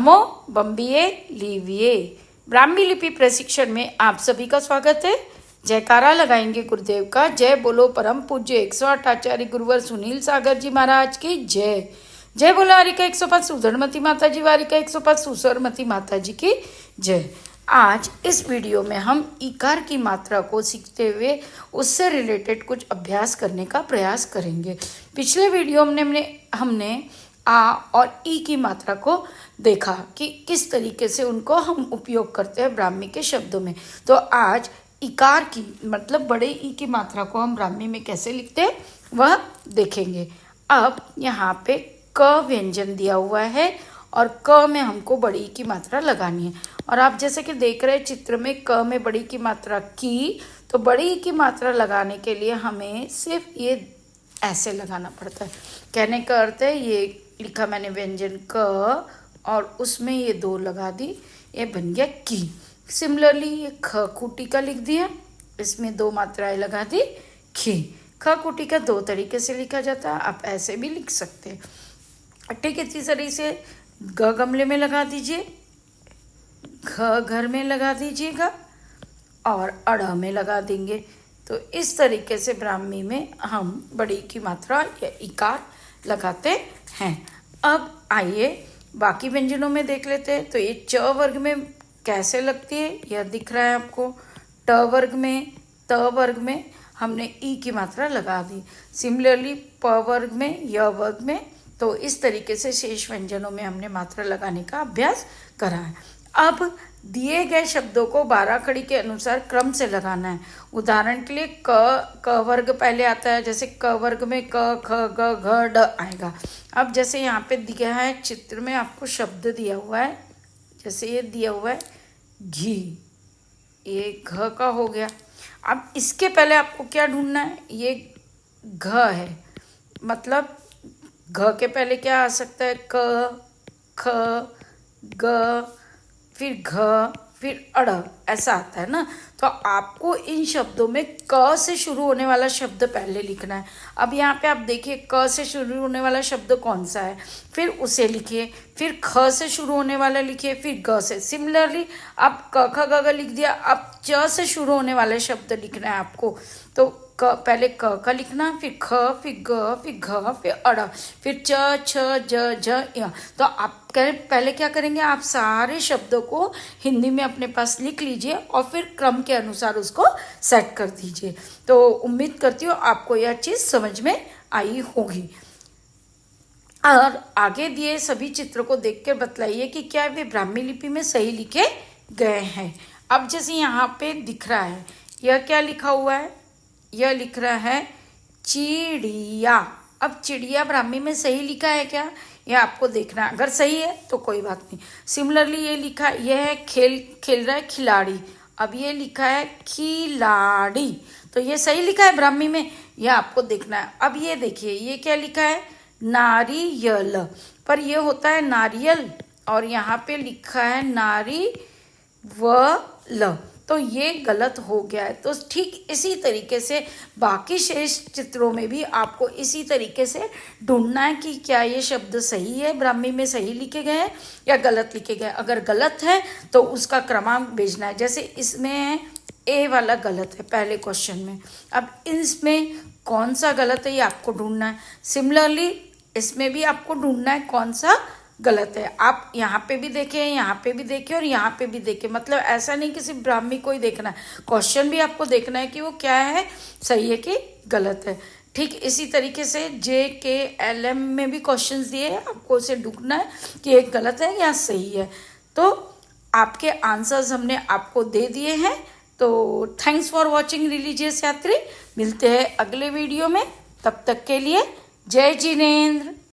नमो बम्बिये लीविये। ब्राह्मी लिपि प्रशिक्षण में आप सभी का स्वागत है। जयकारा लगाएंगे गुरुदेव का। जय बोलो परम पूज्य 108 आचार्य गुरुवर सुनील सागर जी महाराज की जय। जय बोलो हरिका 105 सुधरमती माता जी वारिका 105 सुसरमती माता जी की जय। आज इस वीडियो में हम इकार की मात्रा को सीखते हुए उससे रिलेटेड कुछ अभ्यास करने का प्रयास करेंगे। पिछले वीडियो में हमने आ और ई की मात्रा को देखा कि किस तरीके से उनको हम उपयोग करते हैं ब्राह्मी के शब्दों में। तो आज इकार की मतलब बड़े ई की मात्रा को हम ब्राह्मी में कैसे लिखते हैं वह देखेंगे। अब यहाँ पे क व्यंजन दिया हुआ है और क में हमको बड़ी की मात्रा लगानी है। और आप जैसे कि देख रहे हैं चित्र में क में बड़ी की मात्रा की, तो बड़ी की मात्रा लगाने के लिए हमें सिर्फ ये ऐसे लगाना पड़ता है। कहने का अर्थ है ये लिखा मैंने व्यंजन क और उसमें ये दो लगा दी, ये बन गया की। सिमिलरली ये ख कुटी का लिख दिया, इसमें दो मात्राएं लगा दी खी। ख कुटी का दो तरीके से लिखा जाता है, आप ऐसे भी लिख सकते हैं। ठीक है, इसी तरीके से ग गमले में लगा दीजिए, घ घर में लगा दीजिएगा और अड़ में लगा देंगे। तो इस तरीके से ब्राह्मी में हम बड़ी की मात्रा या इकार लगाते हैं। अब आइए बाकी व्यंजनों में देख लेते हैं। तो ये च वर्ग में कैसे लगती है यह दिख रहा है आपको। ट वर्ग में, त वर्ग में हमने ई की मात्रा लगा दी। सिमिलरली प वर्ग में, य वर्ग में। तो इस तरीके से शेष व्यंजनों में हमने मात्रा लगाने का अभ्यास करा है। अब दिए गए शब्दों को 12 खड़ी के अनुसार क्रम से लगाना है। उदाहरण के लिए क वर्ग पहले आता है, जैसे क वर्ग में क ख ग घ ड आएगा। अब जैसे यहाँ पे दिया है चित्र में आपको शब्द दिया हुआ है, जैसे ये दिया हुआ है घी, ये घ का हो गया। अब इसके पहले आपको क्या ढूंढना है, ये घ है, मतलब घ के पहले क्या आ सकता है, क ख ग फिर घ फिर अड़, ऐसा आता है ना। तो आपको इन शब्दों में क से शुरू होने वाला शब्द पहले लिखना है। अब यहाँ पे आप देखिए क से शुरू होने वाला शब्द कौन सा है, फिर उसे लिखिए, फिर ख से शुरू होने वाला लिखिए, फिर ग से। सिमिलरली आप क ख ग घ लिख दिया, अब च से शुरू होने वाले शब्द लिखना है आपको। तो पहले क का लिखना, फिर ख, फिर ग, फिर घ, फिर अड़, फिर च छ ज झ य। तो आप पहले क्या करेंगे, आप सारे शब्दों को हिंदी में अपने पास लिख लीजिए और फिर क्रम के अनुसार उसको सेट कर दीजिए। तो उम्मीद करती हूँ आपको यह चीज़ समझ में आई होगी। और आगे दिए सभी चित्र को देखकर बतलाइए कि क्या वे ब्राह्मी लिपि में सही लिखे गए हैं। अब जैसे यहाँ पे दिख रहा है, यह क्या लिखा हुआ है, यह लिख रहा है चिड़िया। अब चिड़िया ब्राह्मी में सही लिखा है क्या, यह आपको देखना है। अगर सही है तो कोई बात नहीं। सिमिलरली ये लिखा, यह है खेल रहा है खिलाड़ी, अब ये लिखा है खिलाड़ी, तो ये सही लिखा है ब्राह्मी में, यह आपको देखना है। अब ये देखिए ये क्या लिखा है, नारियल, पर यह होता है नारियल और यहाँ पे लिखा है नारी व ल, तो ये गलत हो गया है। तो ठीक इसी तरीके से बाकी शेष चित्रों में भी आपको इसी तरीके से ढूंढना है कि क्या ये शब्द सही है, ब्राह्मी में सही लिखे गए हैं या गलत लिखे गए। अगर गलत है तो उसका क्रमांक भेजना है। जैसे इसमें ए वाला गलत है पहले क्वेश्चन में, अब इसमें कौन सा गलत है ये आपको ढूंढना है। सिमिलरली इसमें भी आपको ढूंढना है कौन सा गलत है। आप यहाँ पे भी देखें, यहाँ पे भी देखें और यहाँ पे भी देखें, मतलब ऐसा नहीं कि सिर्फ ब्राह्मी को ही देखना है, क्वेश्चन भी आपको देखना है कि वो क्या है, सही है कि गलत है। ठीक इसी तरीके से JKLM में भी क्वेश्चंस दिए हैं, आपको उसे ढूंढना है कि एक गलत है या सही है। तो आपके आंसर्स हमने आपको दे दिए हैं। तो थैंक्स फॉर वॉचिंग रिलीजियस यात्री। मिलते हैं अगले वीडियो में, तब तक के लिए जय जिनेंद्र।